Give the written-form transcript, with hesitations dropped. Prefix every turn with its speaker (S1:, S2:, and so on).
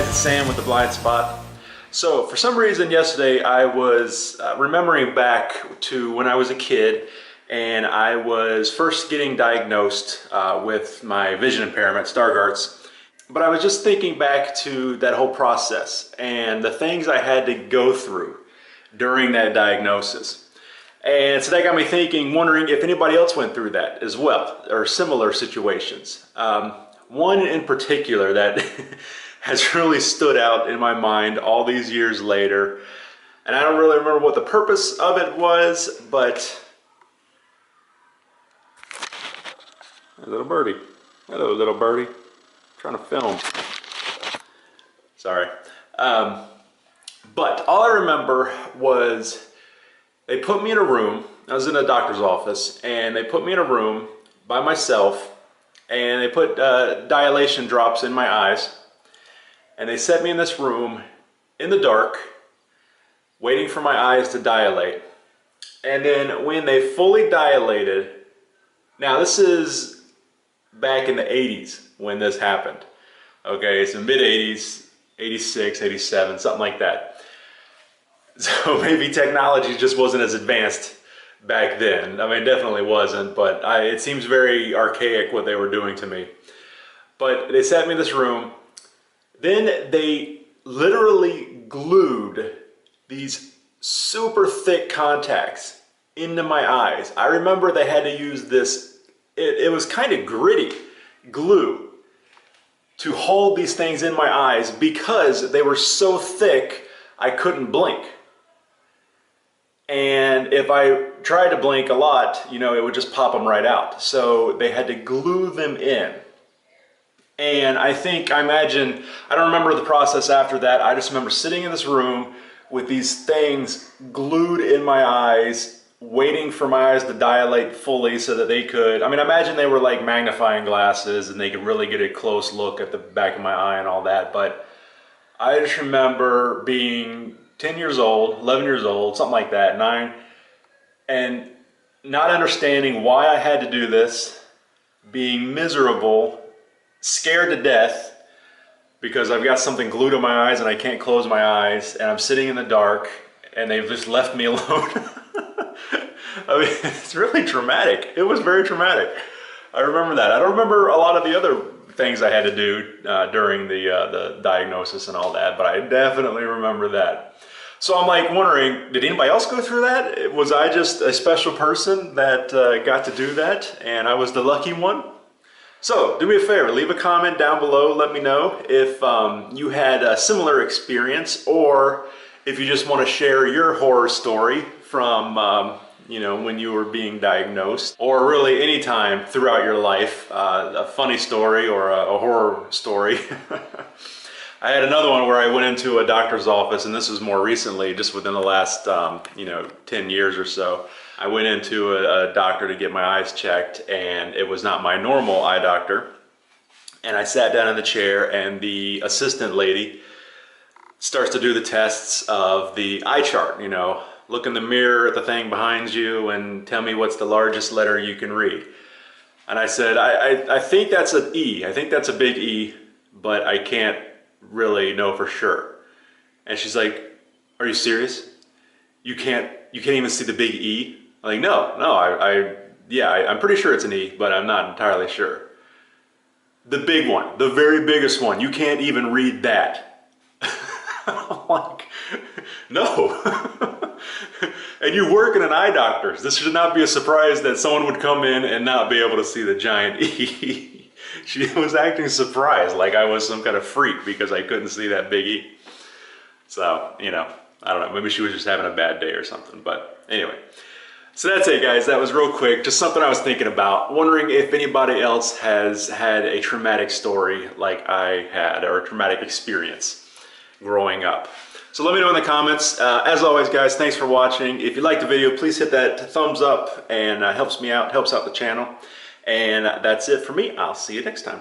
S1: it's Sam with The Blind Spot. So for some reason yesterday I was remembering back to when I was a kid and I was first getting diagnosed with my vision impairment, Stargardt's. But I was just thinking back to that whole process and the things I had to go through during that diagnosis. And so that got me thinking, wondering if anybody else went through that as well, or similar situations. One in particular that has really stood out in my mind all these years later. And I don't really remember what the purpose of it was, but... Little birdie. Hello, little birdie. I'm trying to film. Sorry. But all I remember was they put me in a room. I was in a doctor's office, and they put me in a room by myself, and they put dilation drops in my eyes. And they set me in this room in the dark, waiting for my eyes to dilate. And then when they fully dilated, now this is back in the 80s when this happened. Okay, it's the mid 80s, 86, 87, something like that. So maybe technology just wasn't as advanced back then. I mean, it definitely wasn't, but it seems very archaic what they were doing to me. But they sat me in this room. Then they literally glued these super thick contacts into my eyes. I remember they had to use this, it was kind of gritty glue to hold these things in my eyes because they were so thick I couldn't blink. And if I tried to blink a lot, you know, it would just pop them right out. So they had to glue them in. And I imagine, I don't remember the process after that. I just remember sitting in this room with these things glued in my eyes, waiting for my eyes to dilate fully so that they could, I mean, I imagine they were like magnifying glasses and they could really get a close look at the back of my eye and all that. But I just remember being 10 years old, 11 years old, something like that, 9, and not understanding why I had to do this, being miserable, scared to death because I've got something glued to my eyes and I can't close my eyes, and I'm sitting in the dark and they've just left me alone. I mean, it's really traumatic. It was very traumatic. I remember that. I don't remember a lot of the other things I had to do during the diagnosis and all that, but I definitely remember that. So I'm like wondering, did anybody else go through that? Was I just a special person that got to do that and I was the lucky one? So do me a favor, leave a comment down below. Let me know if you had a similar experience, or if you just want to share your horror story from you know, when you were being diagnosed, or really any time throughout your life, a funny story or a horror story. I had another one where I went into a doctor's office, and this was more recently, just within the last you know, 10 years or so. I went into a doctor to get my eyes checked, and it was not my normal eye doctor. And I sat down in the chair, and the assistant lady starts to do the tests of the eye chart. You know, look in the mirror at the thing behind you and tell me what's the largest letter you can read. And I said, I think that's an E. I think that's a big E, but I can't really know for sure. And she's like, are you serious? You can't even see the big E? I'm like, no, yeah, I'm pretty sure it's an E, but I'm not entirely sure. The big one, the very biggest one, you can't even read that. I'm like, no. And you work in an eye doctor's. This should not be a surprise that someone would come in and not be able to see the giant E. She was acting surprised, like I was some kind of freak because I couldn't see that big E. So, you know, I don't know, maybe she was just having a bad day or something, but anyway. So that's it, guys. That was real quick. Just something I was thinking about. Wondering if anybody else has had a traumatic story like I had, or a traumatic experience growing up. So let me know in the comments. As always, guys, thanks for watching. If you liked the video, please hit that thumbs up, and helps me out, helps out the channel. And that's it for me. I'll see you next time.